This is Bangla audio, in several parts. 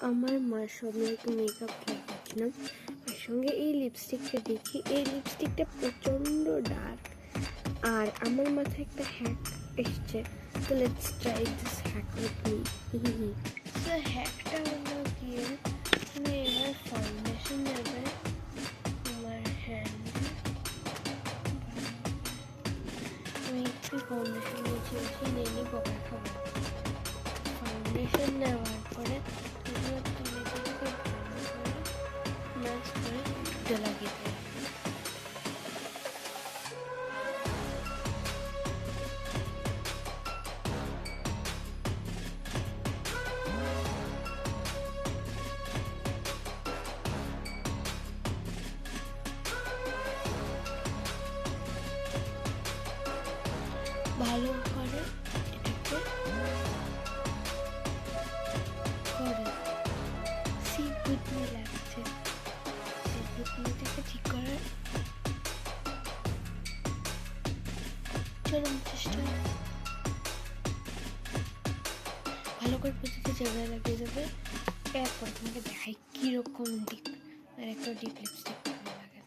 আমার মার সামনে একটু মেকআপ লাগাচ্ছিলাম, আর সঙ্গে এই লিপস্টিকটা দেখি। এই লিপস্টিকটা প্রচণ্ড ডার্ক, আর আমার মাথায় একটা হ্যাক এসছে। তো let's try this hack with me. তো হ্যাকটা হলো গিয়ে তুমি এবার ফাউন্ডেশন নেবে আমার হ্যান্ডে। আমি একটু ফাউন্ডেশন নিয়েছি, নিয়ে নিই পকেট খাবো। ফাউন্ডেশন নেওয়ার পরে তুমি এটাকে ভালো করে ম্যাচ করে এটা লাগিয়ে দেবে। ভালো করে এটাকে করে সি উইথ মি লাগছে। সি উইথ মিটাকে ঠিক করার চরম চেষ্টা। ভালো করে প্রতিটা জায়গায় লাগিয়ে দেবে। এরপর তোমাকে দেখাই কীরকম ডিপ, আর একটা ডিপ লিপস্টিক লাগে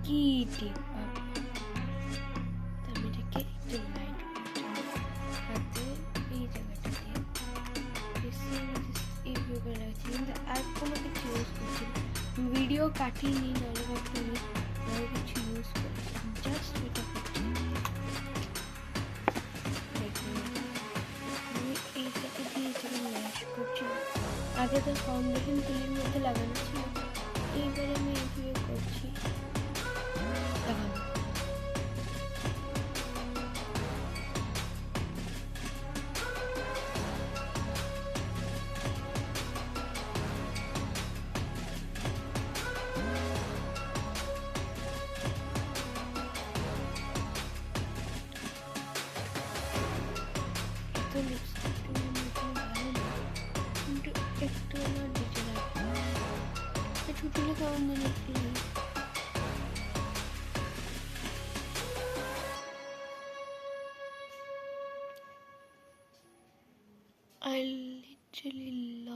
কি ডিপ। আমি এটাকে একটু লাইট হাতে এই জায়গাটা দিয়ে এইভাবে লাগছে, কিন্তু আর কোনো কিছু ইউজ করছি না। ভিডিও কাটিনি, নাহলে ভাবতে আরও কিছু ইউজ করছি, জাস্ট এটা করছি। আমি এইটাকে দিয়ে এটাকে ম্যাশ করছি। আগে তো ফাউন্ডেশন তুলির মধ্যে লাগানো ছিল, এইবারে আমি এইভাবে করছি লাগানো। তো লিপস্টিকটা ভালো না, কিন্তু একটু আমার দিতে লাগবে। একটু তুলে কেমন জানি একটু I literally love